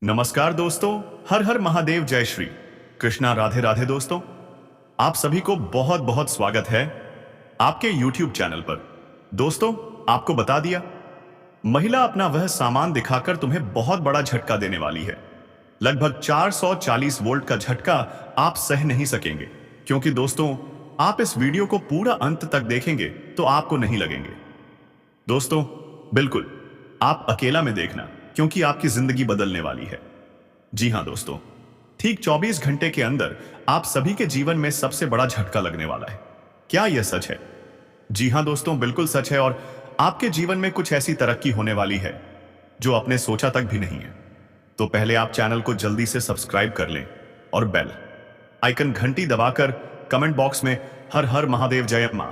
नमस्कार दोस्तों। हर हर महादेव, जय श्री कृष्णा, राधे राधे। दोस्तों, आप सभी को बहुत बहुत स्वागत है आपके YouTube चैनल पर। दोस्तों, आपको बता दिया, महिला अपना वह सामान दिखाकर तुम्हें बहुत बड़ा झटका देने वाली है। लगभग 440 वोल्ट का झटका आप सह नहीं सकेंगे, क्योंकि दोस्तों, आप इस वीडियो को पूरा अंत तक देखेंगे तो आपको नहीं लगेंगे। दोस्तों, बिल्कुल आप अकेला में देखना, क्योंकि आपकी जिंदगी बदलने वाली है। जी हां दोस्तों, ठीक 24 घंटे के अंदर आप सभी के जीवन में सबसे बड़ा झटका लगने वाला है। क्या यह सच है? जी हां दोस्तों, बिल्कुल सच है। और आपके जीवन में कुछ ऐसी तरक्की होने वाली है जो आपने सोचा तक भी नहीं है। तो पहले आप चैनल को जल्दी से सब्सक्राइब कर लें और बेल आइकन घंटी दबाकर कमेंट बॉक्स में हर हर महादेव, जय मां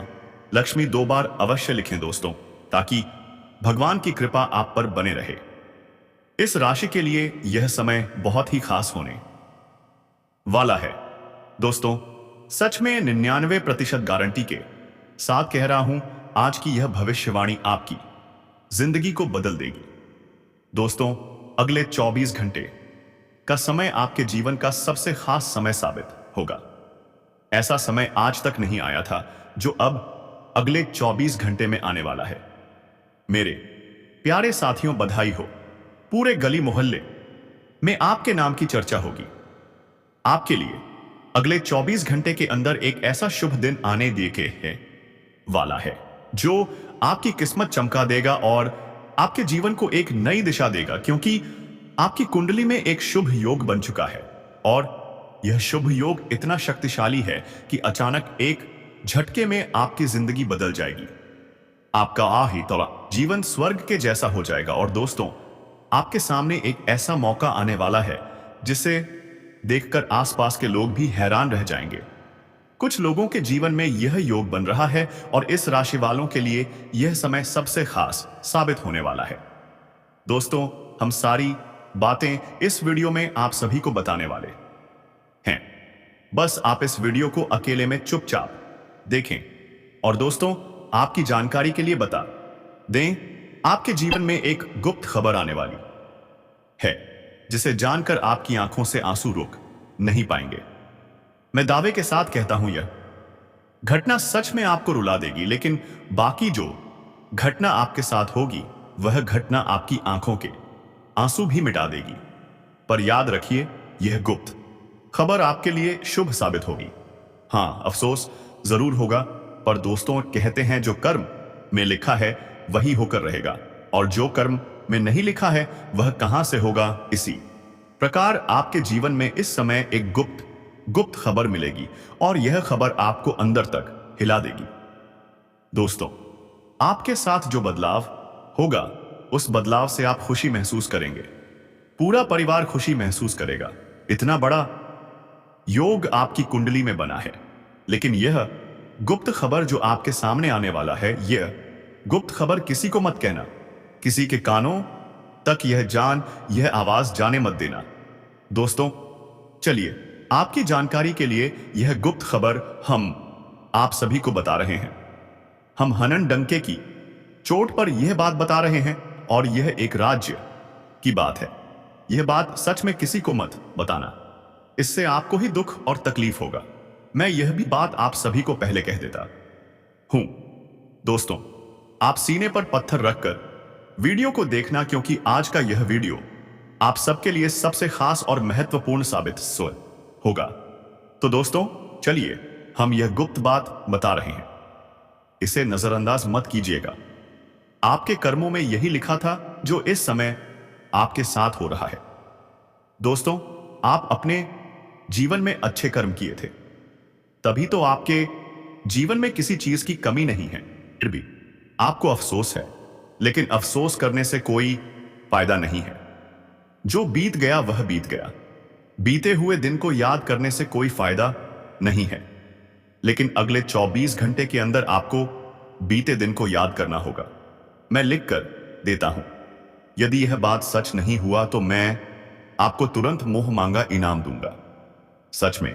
लक्ष्मी 2 बार अवश्य लिखें दोस्तों, ताकि भगवान की कृपा आप पर बने रहे। इस राशि के लिए यह समय बहुत ही खास होने वाला है। दोस्तों, सच में 99% गारंटी के साथ कह रहा हूं, आज की यह भविष्यवाणी आपकी जिंदगी को बदल देगी। दोस्तों, अगले 24 घंटे का समय आपके जीवन का सबसे खास समय साबित होगा। ऐसा समय आज तक नहीं आया था जो अब अगले 24 घंटे में आने वाला है। मेरे प्यारे साथियों, बधाई हो। पूरे गली मोहल्ले में आपके नाम की चर्चा होगी। आपके लिए अगले 24 घंटे के अंदर एक ऐसा शुभ दिन आने देके है वाला है जो आपकी किस्मत चमका देगा और आपके जीवन को एक नई दिशा देगा, क्योंकि आपकी कुंडली में एक शुभ योग बन चुका है। और यह शुभ योग इतना शक्तिशाली है कि अचानक एक झटके में आपकी जिंदगी बदल जाएगी। आपका ही तोड़ा जीवन स्वर्ग के जैसा हो जाएगा। और दोस्तों, आपके सामने एक ऐसा मौका आने वाला है जिसे देखकर आसपास के लोग भी हैरान रह जाएंगे। कुछ लोगों के जीवन में यह योग बन रहा है और इस राशि वालों के लिए यह समय सबसे खास साबित होने वाला है। दोस्तों, हम सारी बातें इस वीडियो में आप सभी को बताने वाले हैं। बस आप इस वीडियो को अकेले में चुपचाप देखें। और दोस्तों, आपकी जानकारी के लिए बता दें, आपके जीवन में एक गुप्त खबर आने वाली है जिसे जानकर आपकी आंखों से आंसू रोक नहीं पाएंगे। मैं दावे के साथ कहता हूं, यह घटना सच में आपको रुला देगी, लेकिन बाकी जो घटना आपके साथ होगी वह घटना आपकी आंखों के आंसू भी मिटा देगी। पर याद रखिए, यह गुप्त खबर आपके लिए शुभ साबित होगी। हां, अफसोस जरूर होगा, पर दोस्तों, कहते हैं जो कर्म में लिखा है वही होकर रहेगा, और जो कर्म में नहीं लिखा है वह कहां से होगा। इसी प्रकार आपके जीवन में इस समय एक गुप्त खबर मिलेगी और यह खबर आपको अंदर तक हिला देगी। दोस्तों, आपके साथ जो बदलाव होगा उस बदलाव से आप खुशी महसूस करेंगे। पूरा परिवार खुशी महसूस करेगा। इतना बड़ा योग आपकी कुंडली में बना है। लेकिन यह गुप्त खबर जो आपके सामने आने वाला है, यह गुप्त खबर किसी को मत कहना, किसी के कानों तक यह आवाज जाने मत देना। दोस्तों, चलिए आपकी जानकारी के लिए यह गुप्त खबर हम आप सभी को बता रहे हैं। हम हनन डंके की चोट पर यह बात बता रहे हैं, और यह एक राज्य की बात है। यह बात सच में किसी को मत बताना, इससे आपको ही दुख और तकलीफ होगा। मैं यह भी बात आप सभी को पहले कह देता हूं। दोस्तों, आप सीने पर पत्थर रखकर वीडियो को देखना, क्योंकि आज का यह वीडियो आप सबके लिए सबसे खास और महत्वपूर्ण साबित होगा। तो दोस्तों, चलिए हम यह गुप्त बात बता रहे हैं, इसे नजरअंदाज मत कीजिएगा। आपके कर्मों में यही लिखा था जो इस समय आपके साथ हो रहा है। दोस्तों, आप अपने जीवन में अच्छे कर्म किए थे, तभी तो आपके जीवन में किसी चीज की कमी नहीं है। फिर भी आपको अफसोस है, लेकिन अफसोस करने से कोई फायदा नहीं है। जो बीत गया वह बीत गया। बीते हुए दिन को याद करने से कोई फायदा नहीं है। लेकिन अगले 24 घंटे के अंदर आपको बीते दिन को याद करना होगा। मैं लिख कर देता हूं, यदि यह बात सच नहीं हुआ तो मैं आपको तुरंत मुंह मांगा इनाम दूंगा। सच में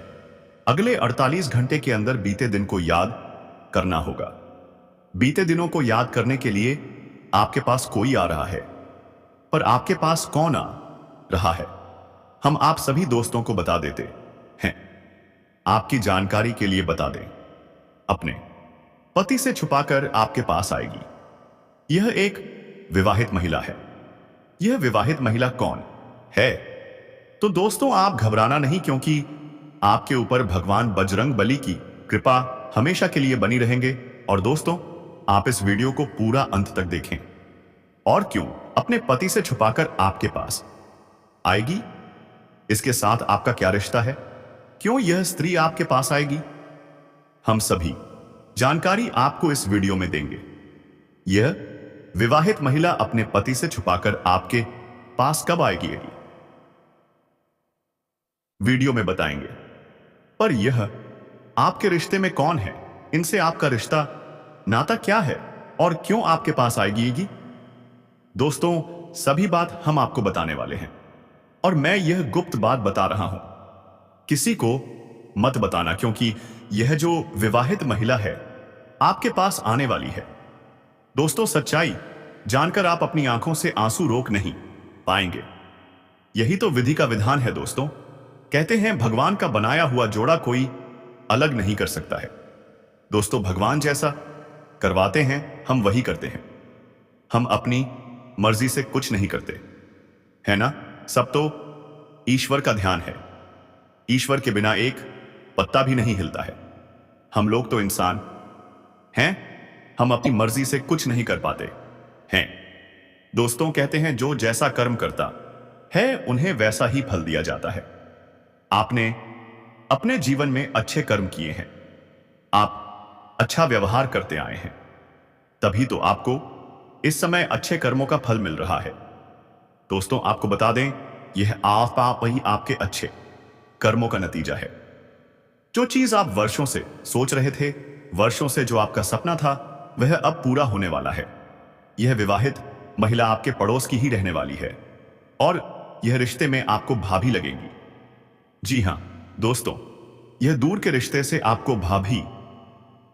अगले 48 घंटे के अंदर बीते दिन को याद करना होगा। बीते दिनों को याद करने के लिए आपके पास कोई आ रहा है, पर आपके पास कौन आ रहा है हम आप सभी दोस्तों को बता देते हैं। आपकी जानकारी के लिए बता दें, अपने पति से छुपाकर आपके पास आएगी। यह एक विवाहित महिला है। यह विवाहित महिला कौन है? तो दोस्तों, आप घबराना नहीं, क्योंकि आपके ऊपर भगवान बजरंग बली की कृपा हमेशा के लिए बनी रहेंगे। और दोस्तों, आप इस वीडियो को पूरा अंत तक देखें। और क्यों अपने पति से छुपाकर आपके पास आएगी? इसके साथ आपका क्या रिश्ता है? क्यों यह स्त्री आपके पास आएगी? हम सभी जानकारी आपको इस वीडियो में देंगे। यह विवाहित महिला अपने पति से छुपाकर आपके पास कब आएगी, वीडियो में बताएंगे। पर यह आपके रिश्ते में कौन है? इनसे आपका रिश्ता नाता क्या है और क्यों आपके पास आएगी? दोस्तों, सभी बात हम आपको बताने वाले हैं। और मैं यह गुप्त बात बता रहा हूं, किसी को मत बताना, क्योंकि यह जो विवाहित महिला है आपके पास आने वाली है। दोस्तों, सच्चाई जानकर आप अपनी आंखों से आंसू रोक नहीं पाएंगे। यही तो विधि का विधान है। दोस्तों, कहते हैं भगवान का बनाया हुआ जोड़ा कोई अलग नहीं कर सकता है। दोस्तों, भगवान जैसा करवाते हैं हम वही करते हैं। हम अपनी मर्जी से कुछ नहीं करते, है ना? सब तो ईश्वर का ध्यान है। ईश्वर के बिना एक पत्ता भी नहीं हिलता है। हम लोग तो इंसान हैं, हम अपनी मर्जी से कुछ नहीं कर पाते हैं। दोस्तों, कहते हैं जो जैसा कर्म करता है उन्हें वैसा ही फल दिया जाता है। आपने अपने जीवन में अच्छे कर्म किए हैं, आप अच्छा व्यवहार करते आए हैं, तभी तो आपको इस समय अच्छे कर्मों का फल मिल रहा है। दोस्तों, आपको बता दें, यह आप वही आपके अच्छे कर्मों का नतीजा है। जो चीज आप वर्षों से सोच रहे थे, वर्षों से जो आपका सपना था, वह अब पूरा होने वाला है। यह विवाहित महिला आपके पड़ोस की ही रहने वाली है और यह रिश्ते में आपको भाभी लगेंगी। जी हां दोस्तों, यह दूर के रिश्ते से आपको भाभी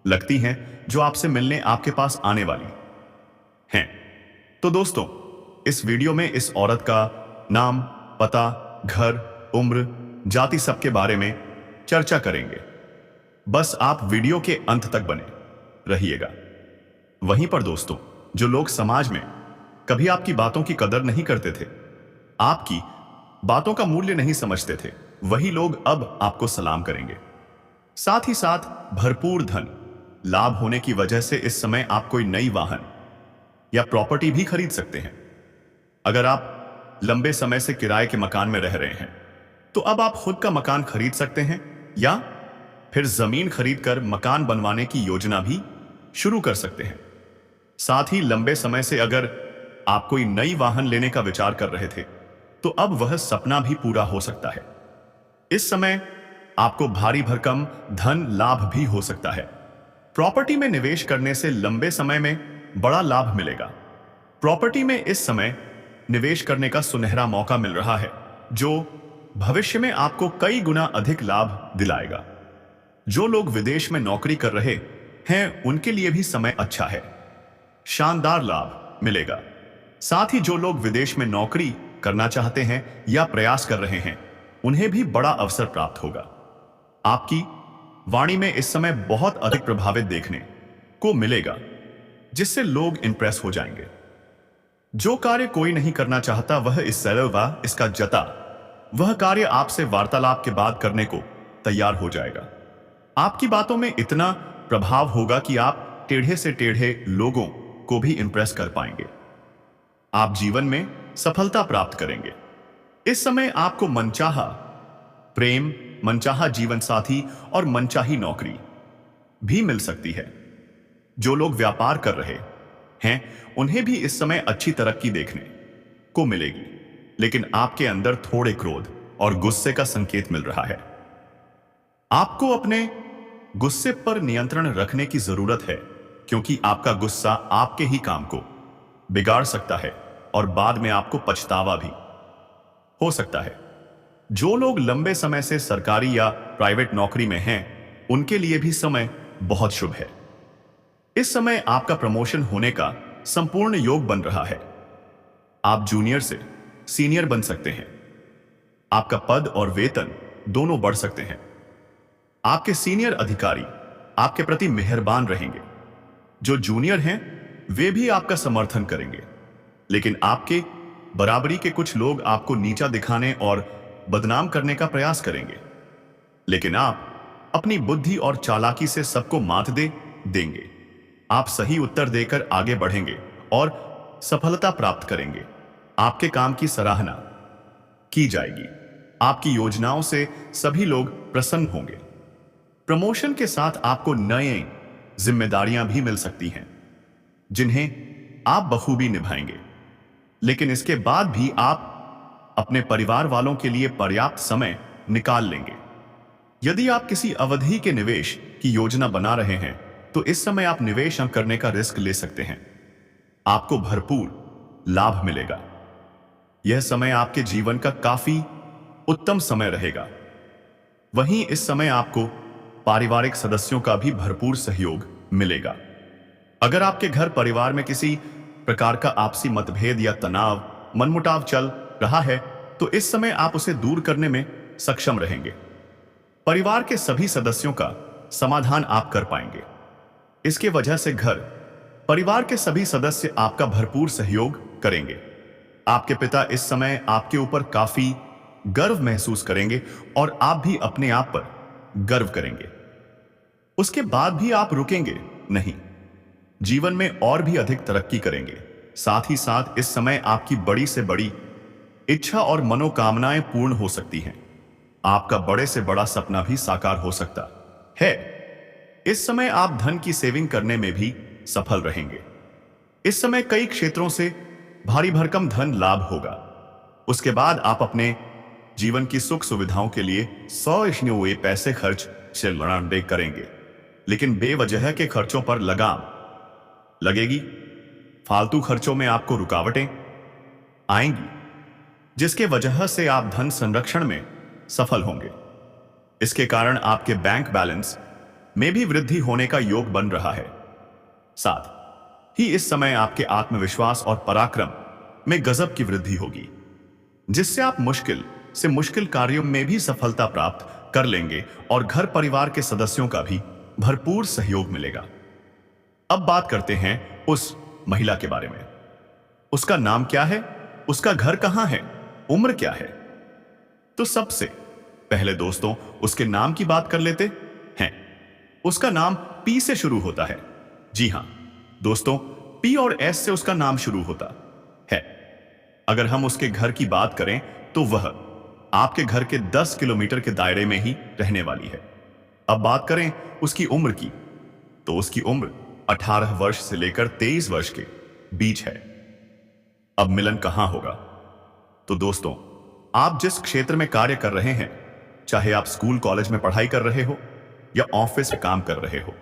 लगती हैं, जो आपसे मिलने आपके पास आने वाली हैं। तो दोस्तों, इस वीडियो में इस औरत का नाम, पता, घर, उम्र, जाति सबके बारे में चर्चा करेंगे। बस आप वीडियो के अंत तक बने रहिएगा। वहीं पर दोस्तों, जो लोग समाज में कभी आपकी बातों की कदर नहीं करते थे, आपकी बातों का मूल्य नहीं समझते थे, वही लोग अब आपको सलाम करेंगे। साथ ही साथ भरपूर धन लाभ होने की वजह से इस समय आप कोई नई वाहन या प्रॉपर्टी भी खरीद सकते हैं। अगर आप लंबे समय से किराए के मकान में रह रहे हैं, तो अब आप खुद का मकान खरीद सकते हैं या फिर जमीन खरीदकर मकान बनवाने की योजना भी शुरू कर सकते हैं। साथ ही लंबे समय से अगर आप कोई नई वाहन लेने का विचार कर रहे थे, तो अब वह सपना भी पूरा हो सकता है। इस समय आपको भारी भरकम धन लाभ भी हो सकता है। प्रॉपर्टी में निवेश करने से लंबे समय में बड़ा लाभ मिलेगा। प्रॉपर्टी में इस समय निवेश करने का सुनहरा मौका मिल रहा है, जो भविष्य में आपको कई गुना अधिक लाभ दिलाएगा। जो लोग विदेश में नौकरी कर रहे हैं, उनके लिए भी समय अच्छा है, शानदार लाभ मिलेगा। साथ ही जो लोग विदेश में नौकरी करना चाहते हैं या प्रयास कर रहे हैं, उन्हें भी बड़ा अवसर प्राप्त होगा। आपकी वाणी में इस समय बहुत अधिक प्रभावित देखने को मिलेगा, जिससे लोग इंप्रेस हो जाएंगे। जो कार्य कोई नहीं करना चाहता, वह इस सरलता इसका जता वह कार्य आपसे वार्तालाप के बाद करने को तैयार हो जाएगा। आपकी बातों में इतना प्रभाव होगा कि आप टेढ़े से टेढ़े लोगों को भी इंप्रेस कर पाएंगे। आप जीवन में सफलता प्राप्त करेंगे। इस समय आपको मनचाहा प्रेम, मनचाहा जीवन साथी और मनचाही नौकरी भी मिल सकती है। जो लोग व्यापार कर रहे हैं, उन्हें भी इस समय अच्छी तरक्की देखने को मिलेगी, लेकिन आपके अंदर थोड़े क्रोध और गुस्से का संकेत मिल रहा है। आपको अपने गुस्से पर नियंत्रण रखने की जरूरत है, क्योंकि आपका गुस्सा आपके ही काम को बिगाड़ सकता है और बाद में आपको पछतावा भी हो सकता है। जो लोग लंबे समय से सरकारी या प्राइवेट नौकरी में हैं, उनके लिए भी समय बहुत शुभ है। इस समय आपका प्रमोशन होने का संपूर्ण योग बन रहा है। आप जूनियर से सीनियर बन सकते हैं। आपका पद और वेतन दोनों बढ़ सकते हैं। आपके सीनियर अधिकारी आपके प्रति मेहरबान रहेंगे। जो जूनियर हैं वे भी आपका समर्थन करेंगे, लेकिन आपके बराबरी के कुछ लोग आपको नीचा दिखाने और बदनाम करने का प्रयास करेंगे। लेकिन आप अपनी बुद्धि और चालाकी से सबको मात देंगे। आप सही उत्तर देकर आगे बढ़ेंगे और सफलता प्राप्त करेंगे। आपके काम की सराहना की जाएगी। आपकी योजनाओं से सभी लोग प्रसन्न होंगे। प्रमोशन के साथ आपको नई जिम्मेदारियां भी मिल सकती हैं, जिन्हें आप बखूबी निभाएंगे। लेकिन इसके बाद भी आप अपने परिवार वालों के लिए पर्याप्त समय निकाल लेंगे। यदि आप किसी अवधि के निवेश की योजना बना रहे हैं तो इस समय आप निवेश करने का रिस्क ले सकते हैं। आपको भरपूर लाभ मिलेगा। यह समय आपके जीवन का काफी उत्तम समय रहेगा। वहीं इस समय आपको पारिवारिक सदस्यों का भी भरपूर सहयोग मिलेगा। अगर आपके घर परिवार में किसी प्रकार का आपसी मतभेद या तनाव, मनमुटाव चल रहा है तो इस समय आप उसे दूर करने में सक्षम रहेंगे। परिवार के सभी सदस्यों का समाधान आप कर पाएंगे। इसके वजह से घर परिवार के सभी सदस्य आपका भरपूर सहयोग करेंगे। आपके पिता इस समय आपके ऊपर काफी गर्व महसूस करेंगे और आप भी अपने आप पर गर्व करेंगे। उसके बाद भी आप रुकेंगे नहीं, जीवन में और भी अधिक तरक्की करेंगे। साथ ही साथ इस समय आपकी बड़ी से बड़ी इच्छा और मनोकामनाएं पूर्ण हो सकती हैं। आपका बड़े से बड़ा सपना भी साकार हो सकता है। इस समय आप धन की सेविंग करने में भी सफल रहेंगे। इस समय कई क्षेत्रों से भारी भरकम धन लाभ होगा। उसके बाद आप अपने जीवन की सुख सुविधाओं के लिए सौ हुए पैसे खर्च से लड़ाई करेंगे, लेकिन बेवजह के खर्चों पर लगाम लगेगी। फालतू खर्चों में आपको रुकावटें आएंगी, जिसके वजह से आप धन संरक्षण में सफल होंगे। इसके कारण आपके बैंक बैलेंस में भी वृद्धि होने का योग बन रहा है। साथ ही इस समय आपके आत्मविश्वास और पराक्रम में गजब की वृद्धि होगी, जिससे आप मुश्किल से मुश्किल कार्यों में भी सफलता प्राप्त कर लेंगे और घर परिवार के सदस्यों का भी भरपूर सहयोग मिलेगा। अब बात करते हैं उस महिला के बारे में। उसका नाम क्या है, उसका घर कहां है, उम्र क्या है? तो सबसे पहले दोस्तों उसके नाम की बात कर लेते हैं। उसका नाम पी से शुरू होता है। जी हां दोस्तों, पी और एस से उसका नाम शुरू होता है। अगर हम उसके घर की बात करें तो वह आपके घर के 10 किलोमीटर के दायरे में ही रहने वाली है। अब बात करें उसकी उम्र की, तो उसकी उम्र 18 वर्ष से लेकर 23 वर्ष के बीच है। अब मिलन कहां होगा? तो दोस्तों, आप जिस क्षेत्र में कार्य कर रहे हैं, चाहे आप स्कूल कॉलेज में पढ़ाई कर रहे हो या ऑफिस में काम कर रहे हो,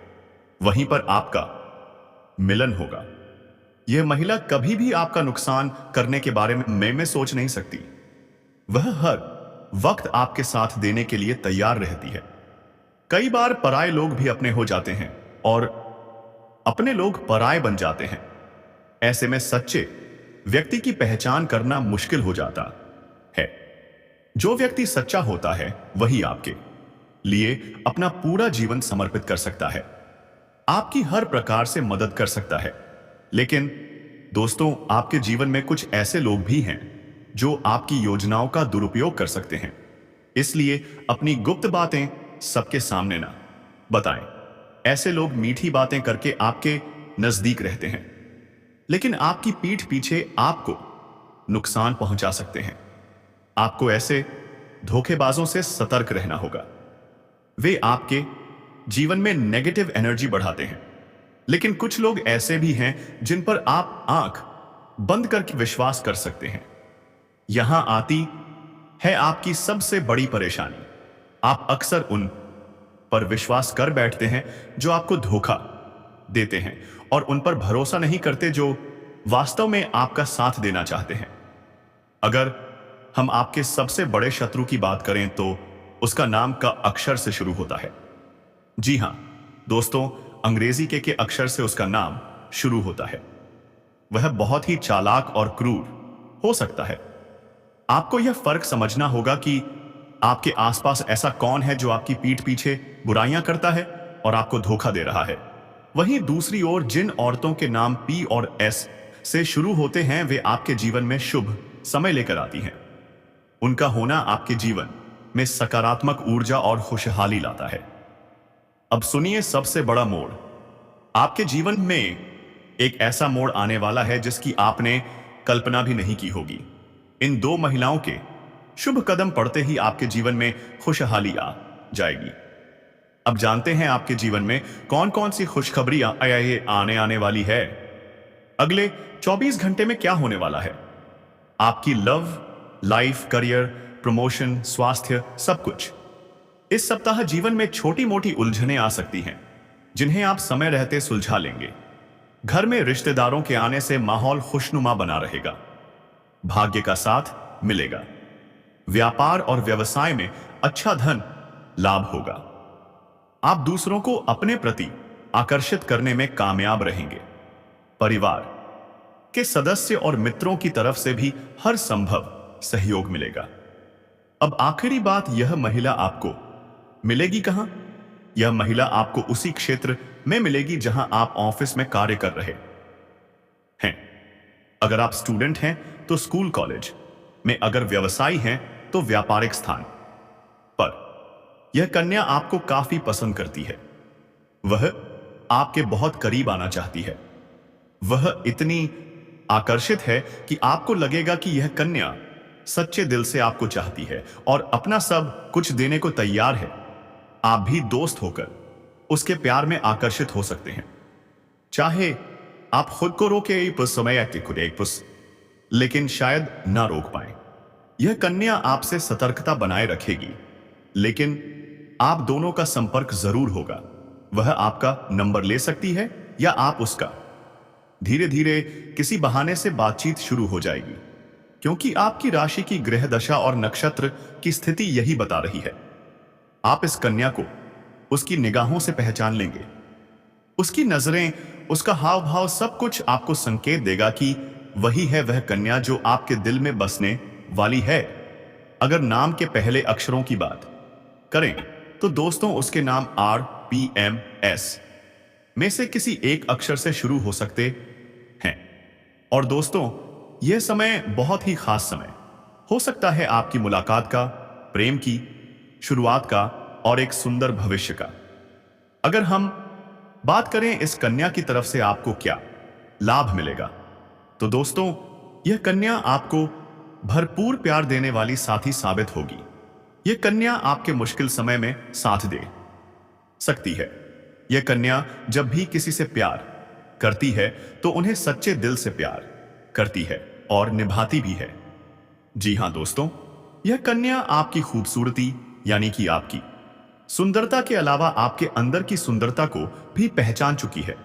वहीं पर आपका मिलन होगा। यह महिला कभी भी आपका नुकसान करने के बारे में सोच नहीं सकती। वह हर वक्त आपके साथ देने के लिए तैयार रहती है। कई बार पराये लोग भी अपने हो जाते हैं और अपने लोग पराये बन जाते हैं। ऐसे में सच्चे व्यक्ति की पहचान करना मुश्किल हो जाता है। जो व्यक्ति सच्चा होता है वही आपके लिए अपना पूरा जीवन समर्पित कर सकता है, आपकी हर प्रकार से मदद कर सकता है। लेकिन दोस्तों, आपके जीवन में कुछ ऐसे लोग भी हैं जो आपकी योजनाओं का दुरुपयोग कर सकते हैं। इसलिए अपनी गुप्त बातें सबके सामने ना बताएं। ऐसे लोग मीठी बातें करके आपके नजदीक रहते हैं, लेकिन आपकी पीठ पीछे आपको नुकसान पहुंचा सकते हैं। आपको ऐसे धोखेबाजों से सतर्क रहना होगा। वे आपके जीवन में नेगेटिव एनर्जी बढ़ाते हैं। लेकिन कुछ लोग ऐसे भी हैं जिन पर आप आंख बंद करके विश्वास कर सकते हैं। यहां आती है आपकी सबसे बड़ी परेशानी। आप अक्सर उन पर विश्वास कर बैठते हैं जो आपको धोखा देते हैं और उन पर भरोसा नहीं करते जो वास्तव में आपका साथ देना चाहते हैं। अगर हम आपके सबसे बड़े शत्रु की बात करें तो उसका नाम का अक्षर से शुरू होता है। जी हां दोस्तों, अंग्रेजी के अक्षर से उसका नाम शुरू होता है। वह बहुत ही चालाक और क्रूर हो सकता है। आपको यह फर्क समझना होगा कि आपके आसपास ऐसा कौन है जो आपकी पीठ पीछे बुराइयां करता है और आपको धोखा दे रहा है। वहीं दूसरी ओर जिन औरतों के नाम पी और एस से शुरू होते हैं वे आपके जीवन में शुभ समय लेकर आती हैं। उनका होना आपके जीवन में सकारात्मक ऊर्जा और खुशहाली लाता है। अब सुनिए सबसे बड़ा मोड़। आपके जीवन में एक ऐसा मोड़ आने वाला है जिसकी आपने कल्पना भी नहीं की होगी। इन दो महिलाओं के शुभ कदम पड़ते ही आपके जीवन में खुशहाली आ जाएगी। अब जानते हैं आपके जीवन में कौन कौन सी खुशखबरियां आने वाली है। अगले 24 घंटे में क्या होने वाला है। आपकी लव लाइफ, करियर, प्रमोशन, स्वास्थ्य, सब कुछ। इस सप्ताह जीवन में छोटी मोटी उलझनें आ सकती हैं जिन्हें आप समय रहते सुलझा लेंगे। घर में रिश्तेदारों के आने से माहौल खुशनुमा बना रहेगा। भाग्य का साथ मिलेगा। व्यापार और व्यवसाय में अच्छा धन लाभ होगा। आप दूसरों को अपने प्रति आकर्षित करने में कामयाब रहेंगे। परिवार के सदस्य और मित्रों की तरफ से भी हर संभव सहयोग मिलेगा। अब आखिरी बात, यह महिला आपको मिलेगी कहां? यह महिला आपको उसी क्षेत्र में मिलेगी जहां आप ऑफिस में कार्य कर रहे हैं। अगर आप स्टूडेंट हैं तो स्कूल कॉलेज में, अगर व्यवसायी हैं तो व्यापारिक स्थान पर। यह कन्या आपको काफी पसंद करती है। वह आपके बहुत करीब आना चाहती है। वह इतनी आकर्षित है कि आपको लगेगा कि यह कन्या सच्चे दिल से आपको चाहती है और अपना सब कुछ देने को तैयार है। आप भी दोस्त होकर उसके प्यार में आकर्षित हो सकते हैं। चाहे आप खुद को रोके समय लेकिन शायद ना रोक पाए। यह कन्या आपसे सतर्कता बनाए रखेगी, लेकिन आप दोनों का संपर्क जरूर होगा। वह आपका नंबर ले सकती है या आप उसका। धीरे धीरे किसी बहाने से बातचीत शुरू हो जाएगी, क्योंकि आपकी राशि की ग्रह दशा और नक्षत्र की स्थिति यही बता रही है। आप इस कन्या को उसकी निगाहों से पहचान लेंगे। उसकी नजरें, उसका हाव भाव, सब कुछ आपको संकेत देगा कि वही है वह कन्या जो आपके दिल में बसने वाली है। अगर नाम के पहले अक्षरों की बात करें तो दोस्तों उसके नाम आर, पी, एम, एस में से किसी एक अक्षर से शुरू हो सकते हैं। और दोस्तों यह समय बहुत ही खास समय हो सकता है आपकी मुलाकात का, प्रेम की शुरुआत का और एक सुंदर भविष्य का। अगर हम बात करें इस कन्या की तरफ से आपको क्या लाभ मिलेगा, तो दोस्तों यह कन्या आपको भरपूर प्यार देने वाली साथी साबित होगी। यह कन्या आपके मुश्किल समय में साथ दे सकती है। यह कन्या जब भी किसी से प्यार करती है तो उन्हें सच्चे दिल से प्यार करती है और निभाती भी है। जी हां दोस्तों, यह कन्या आपकी खूबसूरती यानी कि आपकी सुंदरता के अलावा आपके अंदर की सुंदरता को भी पहचान चुकी है।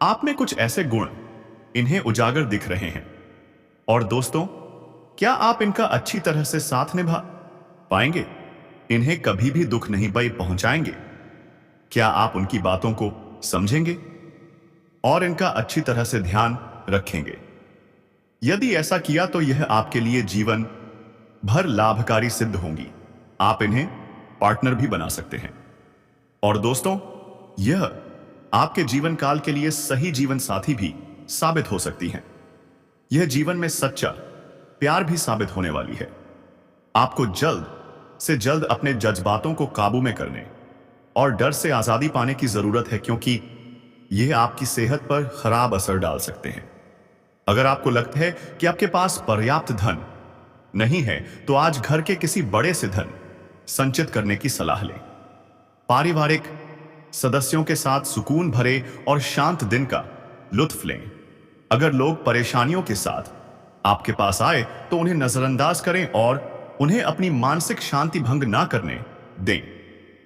आप में कुछ ऐसे गुण इन्हें उजागर दिख रहे हैं। और दोस्तों क्या आप इनका अच्छी तरह से साथ निभा पाएंगे? इन्हें कभी भी दुख नहीं पहुंचाएंगे? क्या आप उनकी बातों को समझेंगे और इनका अच्छी तरह से ध्यान रखेंगे? यदि ऐसा किया तो यह आपके लिए जीवन भर लाभकारी सिद्ध होंगी। आप इन्हें पार्टनर भी बना सकते हैं। और दोस्तों यह आपके जीवन काल के लिए सही जीवन साथी भी साबित हो सकती हैं। यह जीवन में सच्चा प्यार भी साबित होने वाली है। आपको जल्द से जल्द अपने जज्बातों को काबू में करने और डर से आजादी पाने की जरूरत है, क्योंकि यह आपकी सेहत पर खराब असर डाल सकते हैं। अगर आपको लगता है कि आपके पास पर्याप्त धन नहीं है तो आज घर के किसी बड़े से धन संचित करने की सलाह लें। पारिवारिक सदस्यों के साथ सुकून भरे और शांत दिन का लुत्फ लें। अगर लोग परेशानियों के साथ आपके पास आए तो उन्हें नजरअंदाज करें और उन्हें अपनी मानसिक शांति भंग ना करने दें।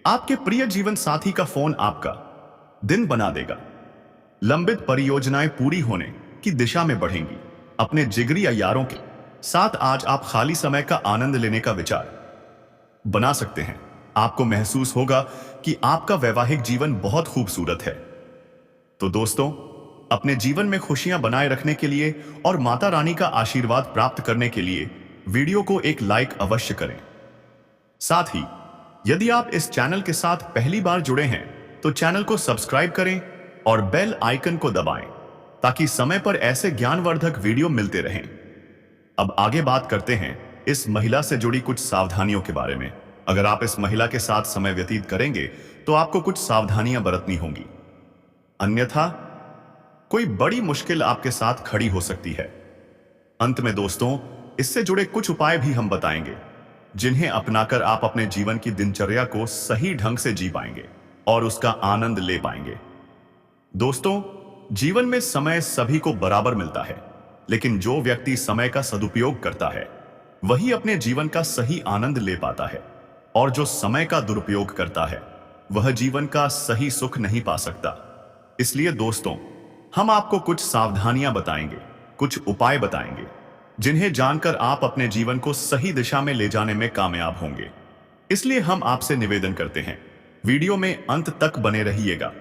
आपके प्रिय जीवन साथी का फोन आपका दिन बना देगा। लंबित परियोजनाएं पूरी होने की दिशा में बढ़ेंगी। अपने जिगरी या यारों के साथ आज आप खाली समय का आनंद लेने का विचार बना सकते हैं। आपको महसूस होगा कि आपका वैवाहिक जीवन बहुत खूबसूरत है। तो दोस्तों अपने जीवन में खुशियां बनाए रखने के लिए और माता रानी का आशीर्वाद प्राप्त करने के लिए वीडियो को एक लाइक अवश्य करें। साथ ही यदि आप इस चैनल के साथ पहली बार जुड़े हैं तो चैनल को सब्सक्राइब करें और बेल आइकन को दबाएं ताकि समय पर ऐसे ज्ञानवर्धक वीडियो मिलते रहें। अब आगे बात करते हैं इस महिला से जुड़ी कुछ सावधानियों के बारे में। अगर आप इस महिला के साथ समय व्यतीत करेंगे तो आपको कुछ सावधानियां बरतनी होंगी, अन्यथा कोई बड़ी मुश्किल आपके साथ खड़ी हो सकती है। अंत में दोस्तों, इससे जुड़े कुछ उपाय भी हम बताएंगे जिन्हें अपनाकर आप अपने जीवन की दिनचर्या को सही ढंग से जी पाएंगे और उसका आनंद ले पाएंगे। दोस्तों, जीवन में समय सभी को बराबर मिलता है, लेकिन जो व्यक्ति समय का सदुपयोग करता है वही अपने जीवन का सही आनंद ले पाता है, और जो समय का दुरुपयोग करता है वह जीवन का सही सुख नहीं पा सकता। इसलिए दोस्तों, हम आपको कुछ सावधानियां बताएंगे, कुछ उपाय बताएंगे जिन्हें जानकर आप अपने जीवन को सही दिशा में ले जाने में कामयाब होंगे। इसलिए हम आपसे निवेदन करते हैं, वीडियो में अंत तक बने रहिएगा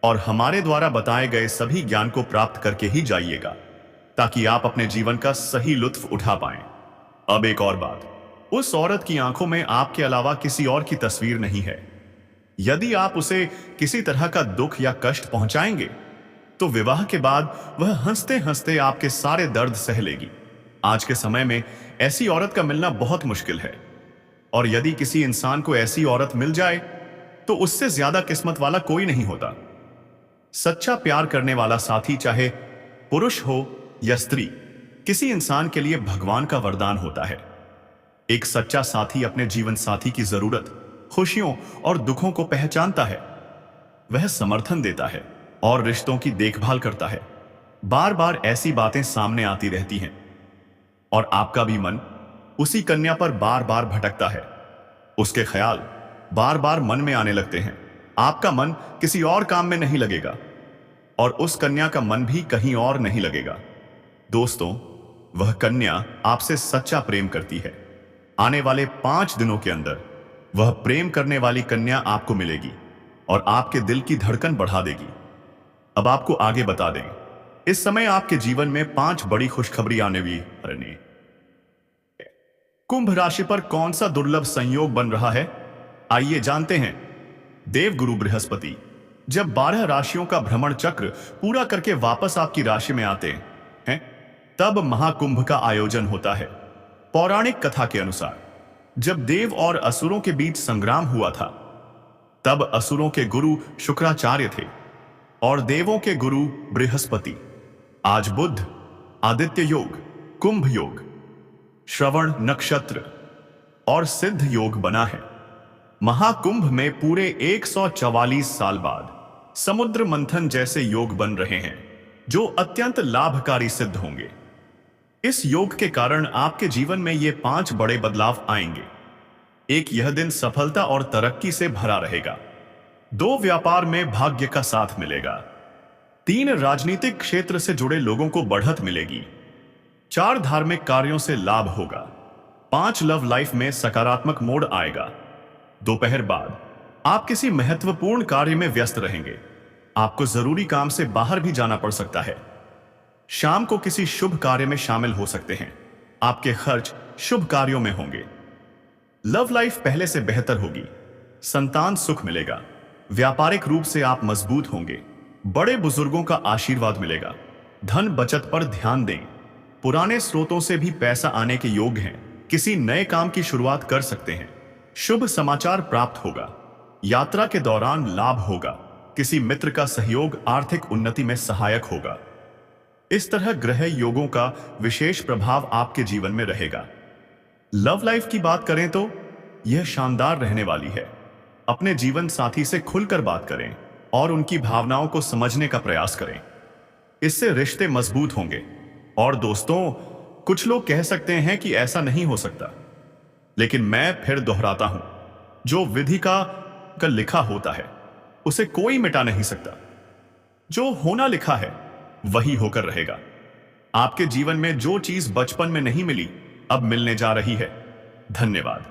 और हमारे द्वारा बताए गए सभी ज्ञान को प्राप्त करके ही जाइएगा ताकि आप अपने जीवन का सही लुत्फ उठा पाएं। अब एक और बात, उस औरत की आंखों में आपके अलावा किसी और की तस्वीर नहीं है। यदि आप उसे किसी तरह का दुख या कष्ट पहुंचाएंगे तो विवाह के बाद वह हंसते हंसते आपके सारे दर्द सह लेगी। आज के समय में ऐसी औरत का मिलना बहुत मुश्किल है, और यदि किसी इंसान को ऐसी औरत मिल जाए तो उससे ज्यादा किस्मत वाला कोई नहीं होता। सच्चा प्यार करने वाला साथी, चाहे पुरुष हो या स्त्री, किसी इंसान के लिए भगवान का वरदान होता है। एक सच्चा साथी अपने जीवन साथी की जरूरत, खुशियों और दुखों को पहचानता है। वह समर्थन देता है और रिश्तों की देखभाल करता है। बार बार ऐसी बातें सामने आती रहती हैं और आपका भी मन उसी कन्या पर बार बार भटकता है। उसके ख्याल बार बार मन में आने लगते हैं। आपका मन किसी और काम में नहीं लगेगा और उस कन्या का मन भी कहीं और नहीं लगेगा। दोस्तों, वह कन्या आपसे सच्चा प्रेम करती है। आने वाले 5 दिनों के अंदर वह प्रेम करने वाली कन्या आपको मिलेगी और आपके दिल की धड़कन बढ़ा देगी। अब आपको आगे बता दें, इस समय आपके जीवन में 5 बड़ी खुशखबरी आने वाली है। कुंभ राशि पर कौन सा दुर्लभ संयोग बन रहा है, आइए जानते हैं। देवगुरु बृहस्पति जब 12 राशियों का भ्रमण चक्र पूरा करके वापस आपकी राशि में आते हैं, तब महाकुंभ का आयोजन होता है। पौराणिक कथा के अनुसार जब देव और असुरों के बीच संग्राम हुआ था, तब असुरों के गुरु शुक्राचार्य थे और देवों के गुरु बृहस्पति। आज बुध, आदित्य योग, कुंभ योग, श्रवण नक्षत्र और सिद्ध योग बना है। महाकुंभ में पूरे 144 साल बाद समुद्र मंथन जैसे योग बन रहे हैं जो अत्यंत लाभकारी सिद्ध होंगे। इस योग के कारण आपके जीवन में ये 5 बड़े बदलाव आएंगे। एक, यह दिन सफलता और तरक्की से भरा रहेगा। 2, व्यापार में भाग्य का साथ मिलेगा। 3, राजनीतिक क्षेत्र से जुड़े लोगों को बढ़त मिलेगी। 4, धार्मिक कार्यों से लाभ होगा। 5, लव लाइफ में सकारात्मक मोड़ आएगा। दोपहर बाद आप किसी महत्वपूर्ण कार्य में व्यस्त रहेंगे। आपको जरूरी काम से बाहर भी जाना पड़ सकता है। शाम को किसी शुभ कार्य में शामिल हो सकते हैं। आपके खर्च शुभ कार्यों में होंगे। लव लाइफ पहले से बेहतर होगी। संतान सुख मिलेगा। व्यापारिक रूप से आप मजबूत होंगे। बड़े बुजुर्गों का आशीर्वाद मिलेगा। धन बचत पर ध्यान दें। पुराने स्रोतों से भी पैसा आने के योग हैं। किसी नए काम की शुरुआत कर सकते हैं। शुभ समाचार प्राप्त होगा। यात्रा के दौरान लाभ होगा। किसी मित्र का सहयोग आर्थिक उन्नति में सहायक होगा। इस तरह ग्रह योगों का विशेष प्रभाव आपके जीवन में रहेगा। लव लाइफ की बात करें तो यह शानदार रहने वाली है। अपने जीवन साथी से खुलकर बात करें और उनकी भावनाओं को समझने का प्रयास करें। इससे रिश्ते मजबूत होंगे। और दोस्तों, कुछ लोग कह सकते हैं कि ऐसा नहीं हो सकता, लेकिन मैं फिर दोहराता हूं, जो विधि का लिखा होता है उसे कोई मिटा नहीं सकता। जो होना लिखा है वही होकर रहेगा। आपके जीवन में जो चीज बचपन में नहीं मिली अब मिलने जा रही है। धन्यवाद।